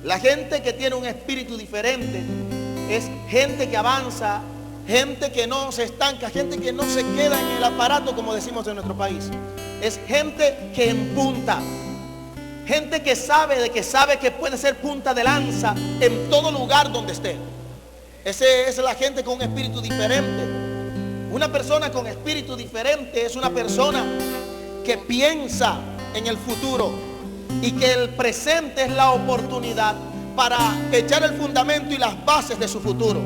La gente que tiene un espíritu diferente es gente que avanza, gente que no se estanca, gente que no se queda en el aparato, como decimos en nuestro país. Es gente que empunta, gente que sabe que puede ser punta de lanza en todo lugar donde esté. Esa es la gente con un espíritu diferente. Una persona con espíritu diferente es una persona que piensa en el futuro y que el presente es la oportunidad para echar el fundamento y las bases de su futuro.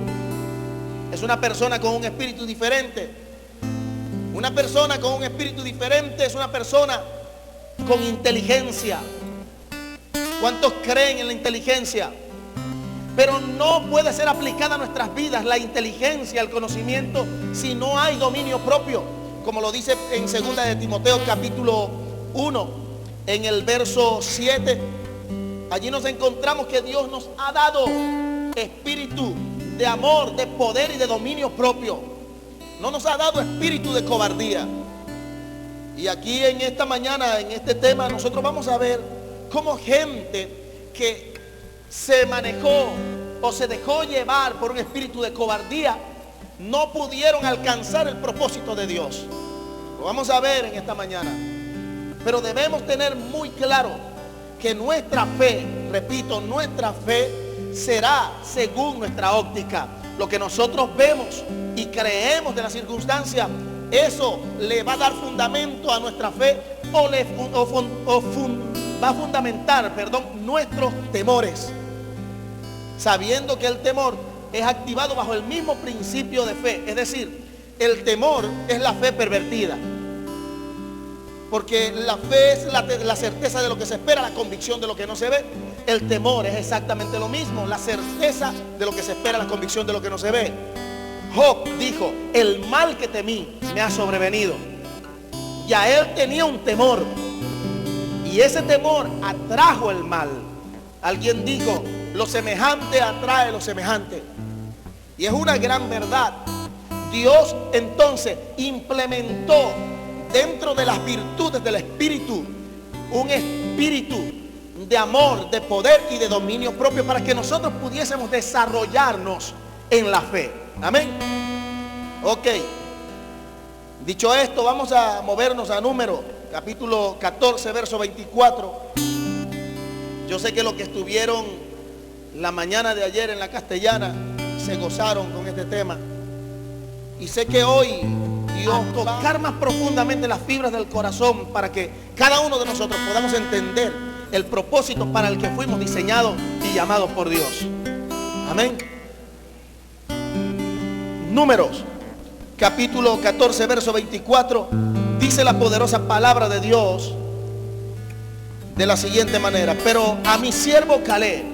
Es una persona con un espíritu diferente. Una persona con un espíritu diferente es una persona con inteligencia. ¿Cuántos creen en la inteligencia? Pero no puede ser aplicada a nuestras vidas la inteligencia, el conocimiento, si no hay dominio propio. Como lo dice en 2 de Timoteo capítulo 1, en el verso 7. Allí nos encontramos que Dios nos ha dado espíritu de amor, de poder y de dominio propio. No nos ha dado espíritu de cobardía. Y aquí en esta mañana, en este tema, nosotros vamos a ver cómo gente que se manejó o se dejó llevar por un espíritu de cobardía no pudieron alcanzar el propósito de Dios. Lo vamos a ver en esta mañana. Pero debemos tener muy claro que nuestra fe, repito, nuestra fe será según nuestra óptica. Lo que nosotros vemos y creemos de la circunstancia, eso le va a dar fundamento a nuestra fe va a fundamentar, nuestros temores. Sabiendo que el temor es activado bajo el mismo principio de fe. Es decir, el temor es la fe pervertida. Porque la fe es la certeza de lo que se espera, la convicción de lo que no se ve. El temor es exactamente lo mismo, la certeza de lo que se espera, la convicción de lo que no se ve. Job dijo, el mal que temí me ha sobrevenido. Ya él tenía un temor. Y ese temor atrajo el mal. Alguien dijo, lo semejante atrae lo semejante. Y es una gran verdad. Dios entonces implementó dentro de las virtudes del espíritu un espíritu de amor, de poder y de dominio propio para que nosotros pudiésemos desarrollarnos en la fe. Amén. Ok. Dicho esto, vamos a movernos a Números, capítulo 14, verso 24. Yo sé que los que estuvieron la mañana de ayer en la castellana se gozaron con este tema. Y sé que hoy Dios tocar más profundamente las fibras del corazón para que cada uno de nosotros podamos entender el propósito para el que fuimos diseñados y llamados por Dios. Amén. Números, capítulo 14, verso 24, dice la poderosa palabra de Dios de la siguiente manera: pero a mi siervo Caleb,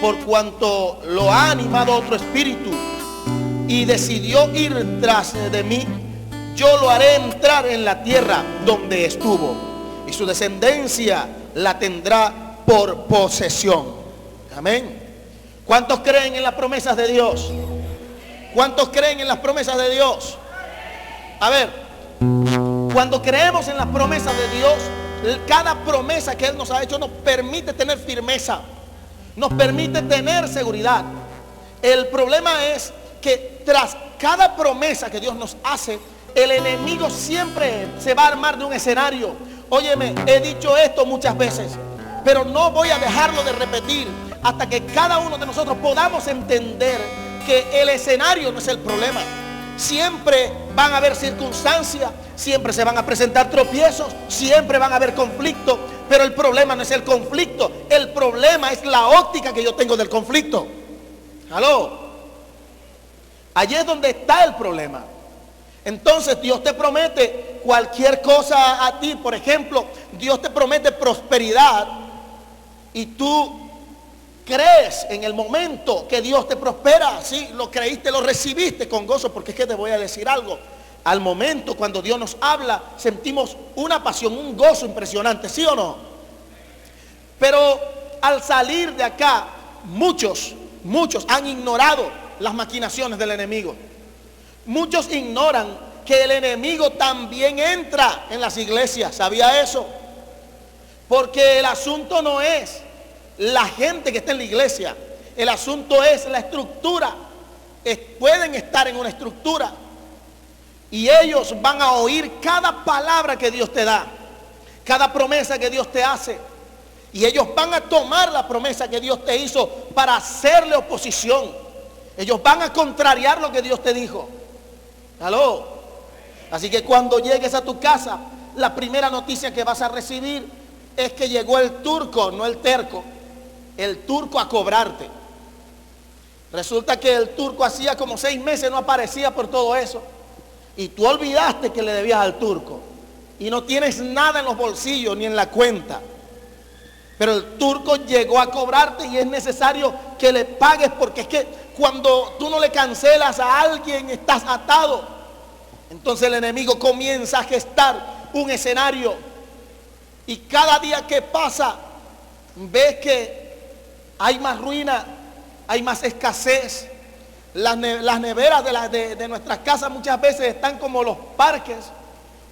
por cuanto lo ha animado otro espíritu y decidió ir tras de mí, yo lo haré entrar en la tierra donde estuvo, y su descendencia la tendrá por posesión. Amén. ¿Cuántos creen en las promesas de Dios? ¿Cuántos creen en las promesas de Dios? A ver, cuando creemos en las promesas de Dios, cada promesa que Él nos ha hecho nos permite tener firmeza, nos permite tener seguridad. El problema es que tras cada promesa que Dios nos hace, el enemigo siempre se va a armar de un escenario. Óyeme, he dicho esto muchas veces, pero no voy a dejarlo de repetir hasta que cada uno de nosotros podamos entender que el escenario no es el problema. Siempre van a haber circunstancias, siempre se van a presentar tropiezos, siempre van a haber conflictos, pero el problema no es el conflicto, el problema es la óptica que yo tengo del conflicto. ¿Aló? Allí es donde está el problema. Entonces Dios te promete cualquier cosa a ti. Por ejemplo, Dios te promete prosperidad y tú crees en el momento que Dios te prospera. Sí, lo creíste, lo recibiste con gozo, porque es que te voy a decir algo. Al momento cuando Dios nos habla, sentimos una pasión, un gozo impresionante, ¿sí o no? Pero al salir de acá, muchos han ignorado las maquinaciones del enemigo. Muchos ignoran que el enemigo también entra en las iglesias. ¿Sabía eso? Porque el asunto no es la gente que está en la iglesia. El asunto es la estructura. Pueden estar en una estructura y ellos van a oír cada palabra que Dios te da, cada promesa que Dios te hace, y ellos van a tomar la promesa que Dios te hizo para hacerle oposición. Ellos van a contrariar lo que Dios te dijo. ¿Aló? Así que cuando llegues a tu casa, la primera noticia que vas a recibir es que llegó el turco, no el terco, el turco a cobrarte. Resulta que el turco hacía como 6 meses no aparecía por todo eso, y tú olvidaste que le debías al turco y no tienes nada en los bolsillos ni en la cuenta, pero el turco llegó a cobrarte y es necesario que le pagues, porque es que cuando tú no le cancelas a alguien estás atado. Entonces el enemigo comienza a gestar un escenario, y cada día que pasa ves que hay más ruina, hay más escasez. Las neveras de nuestras casas muchas veces están como los parques,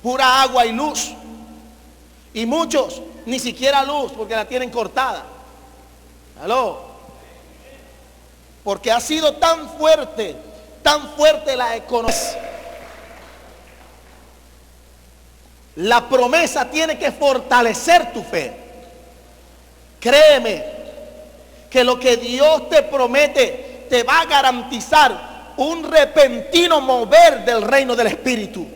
pura agua y luz. Y muchos ni siquiera luz, porque la tienen cortada. ¿Aló? Porque ha sido tan fuerte la economía. La promesa tiene que fortalecer tu fe. Créeme que lo que Dios te promete te va a garantizar un repentino mover del reino del Espíritu.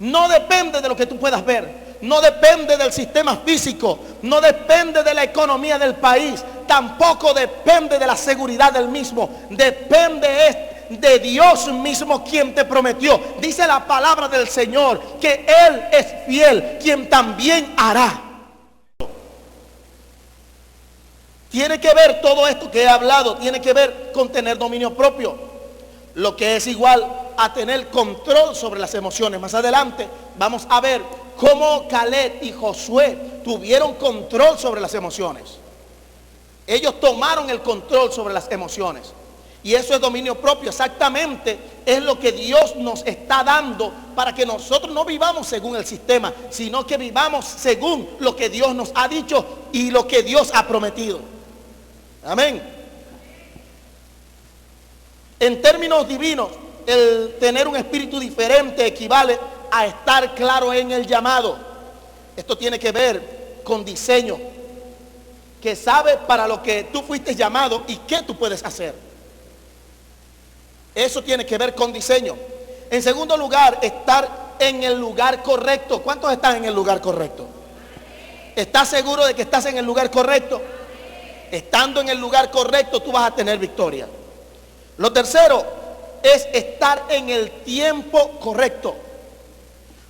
No depende de lo que tú puedas ver, no depende del sistema físico, no depende de la economía del país, tampoco depende de la seguridad del mismo. Depende de Dios mismo, quien te prometió. Dice la palabra del Señor que Él es fiel, quien también hará. Tiene que ver todo esto que he hablado, tiene que ver con tener dominio propio, lo que es igual a tener control sobre las emociones. Más adelante vamos a ver cómo Caleb y Josué tuvieron control sobre las emociones. Ellos tomaron el control sobre las emociones, y eso es dominio propio. Exactamente es lo que Dios nos está dando para que nosotros no vivamos según el sistema, sino que vivamos según lo que Dios nos ha dicho y lo que Dios ha prometido. Amén. En términos divinos, el tener un espíritu diferente equivale a estar claro en el llamado. Esto tiene que ver con diseño, que sabe para lo que tú fuiste llamado y qué tú puedes hacer. Eso tiene que ver con diseño. En segundo lugar, estar en el lugar correcto. ¿Cuántos están en el lugar correcto? ¿Estás seguro de que estás en el lugar correcto? Estando en el lugar correcto, tú vas a tener victoria. Lo tercero es estar en el tiempo correcto.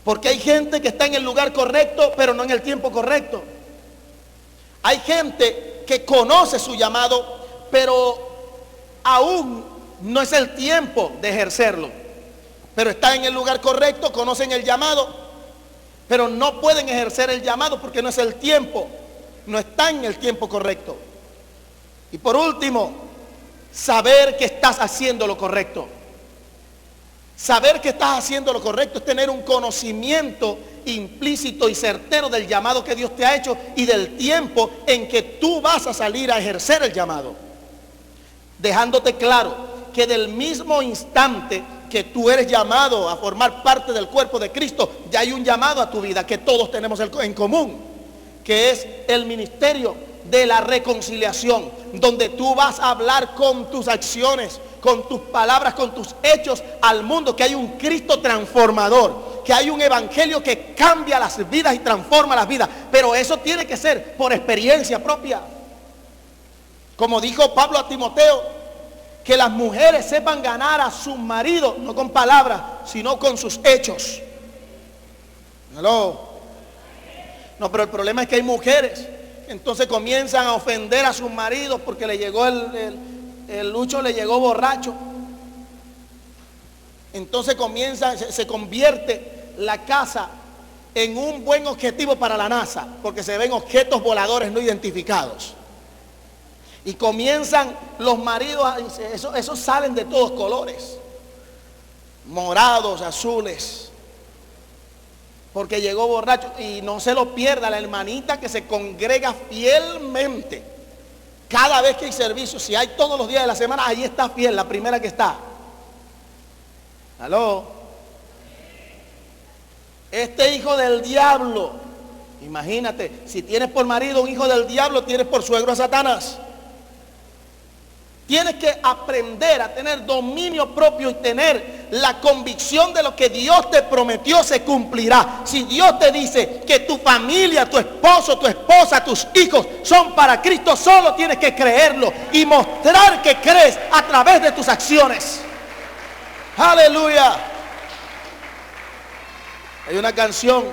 Porque hay gente que está en el lugar correcto, pero no en el tiempo correcto. Hay gente que conoce su llamado, pero aún no es el tiempo de ejercerlo. Pero está en el lugar correcto, conocen el llamado, pero no pueden ejercer el llamado porque no es el tiempo, no está en el tiempo correcto. Y por último, saber que estás haciendo lo correcto. Saber que estás haciendo lo correcto es tener un conocimiento implícito y certero del llamado que Dios te ha hecho y del tiempo en que tú vas a salir a ejercer el llamado. Dejándote claro que del mismo instante que tú eres llamado a formar parte del cuerpo de Cristo, ya hay un llamado a tu vida que todos tenemos en común, que es el ministerio de la reconciliación, donde tú vas a hablar con tus acciones, con tus palabras, con tus hechos al mundo, que hay un Cristo transformador, que hay un evangelio que cambia las vidas y transforma las vidas, pero eso tiene que ser por experiencia propia. Como dijo Pablo a Timoteo, que las mujeres sepan ganar a sus maridos, no con palabras, sino con sus hechos. ¿Aló? No, pero el problema es que hay mujeres, entonces comienzan a ofender a sus maridos porque le llegó el Lucho le llegó borracho. Entonces se convierte la casa en un buen objetivo para la NASA, porque se ven objetos voladores no identificados. Y comienzan los maridos, esos salen de todos colores, morados, azules, porque llegó borracho. Y no se lo pierda la hermanita que se congrega fielmente Cada vez que hay servicio, si hay todos los días de la semana, ahí está fiel, la primera que está. ¿Aló? Este hijo del diablo, imagínate, si tienes por marido un hijo del diablo, tienes por suegro a Satanás. Tienes que aprender a tener dominio propio y tener la convicción de lo que Dios te prometió se cumplirá. Si Dios te dice que tu familia, tu esposo, tu esposa, tus hijos son para Cristo, solo tienes que creerlo y mostrar que crees a través de tus acciones. Aleluya. Hay una canción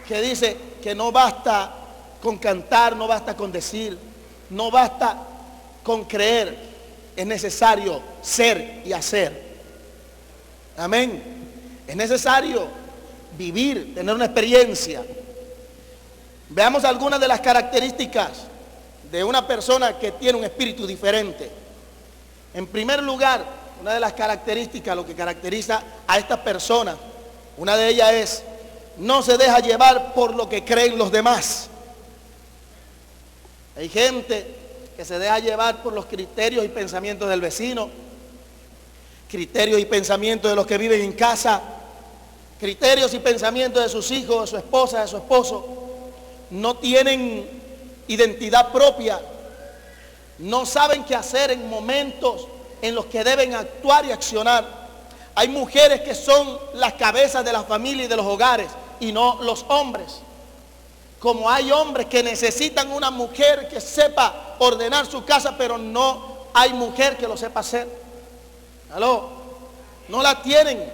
que dice que no basta con cantar, no basta con decir, no basta con creer, es necesario ser y hacer. Amén. Es necesario vivir, tener una experiencia. Veamos algunas de las características de una persona que tiene un espíritu diferente. En primer lugar, una de las características, lo que caracteriza a esta persona, una de ellas es: no se deja llevar por lo que creen los demás. Hay gente que se deja llevar por los criterios y pensamientos del vecino, criterios y pensamientos de los que viven en casa, criterios y pensamientos de sus hijos, de su esposa, de su esposo. No tienen identidad propia, no saben qué hacer en momentos en los que deben actuar y accionar. Hay mujeres que son las cabezas de la familia y de los hogares y no los hombres. Como hay hombres que necesitan una mujer que sepa ordenar su casa, pero no hay mujer que lo sepa hacer. ¿Aló? No la tienen.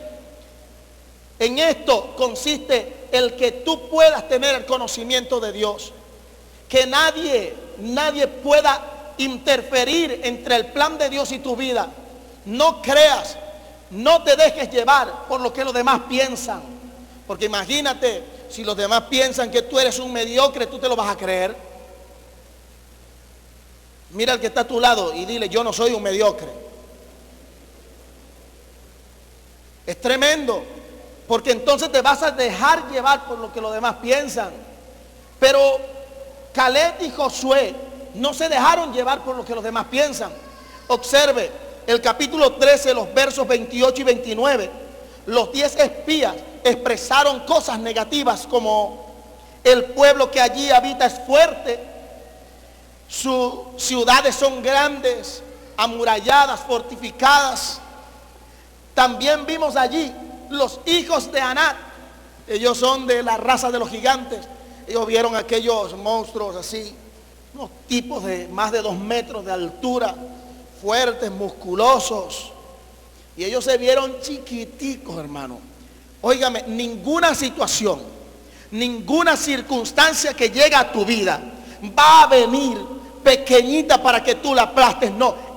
En esto consiste el que tú puedas tener el conocimiento de Dios. Que nadie pueda interferir entre el plan de Dios y tu vida. No creas, no te dejes llevar por lo que los demás piensan. Porque imagínate, si los demás piensan que tú eres un mediocre, tú te lo vas a creer. Mira al que está a tu lado y dile: yo no soy un mediocre. Es tremendo, porque entonces te vas a dejar llevar por lo que los demás piensan. Pero Caleb y Josué no se dejaron llevar por lo que los demás piensan. Observe el capítulo 13, los versos 28 y 29. Los 10 espías expresaron cosas negativas como: el pueblo que allí habita es fuerte, sus ciudades son grandes, amuralladas, fortificadas. También vimos allí los hijos de Anac. Ellos son de la raza de los gigantes. Ellos vieron aquellos monstruos así, unos tipos de más de 2 metros de altura, fuertes, musculosos. Y ellos se vieron chiquiticos, hermano. Óigame, ninguna situación, ninguna circunstancia que llega a tu vida va a venir pequeñita para que tú la aplastes. No,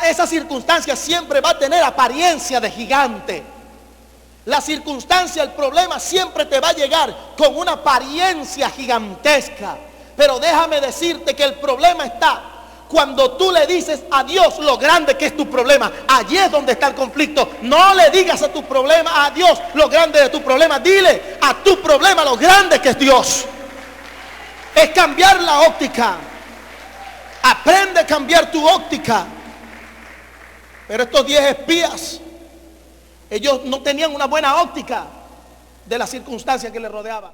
esa circunstancia siempre va a tener apariencia de gigante. La circunstancia, el problema siempre te va a llegar con una apariencia gigantesca. Pero déjame decirte que el problema está cuando tú le dices a Dios lo grande que es tu problema. Allí es donde está el conflicto. No le digas a tu problema, a Dios, lo grande de tu problema. Dile a tu problema lo grande que es Dios. Es cambiar la óptica. Aprende a cambiar tu óptica. Pero estos 10 espías, ellos no tenían una buena óptica de las circunstancias que les rodeaban.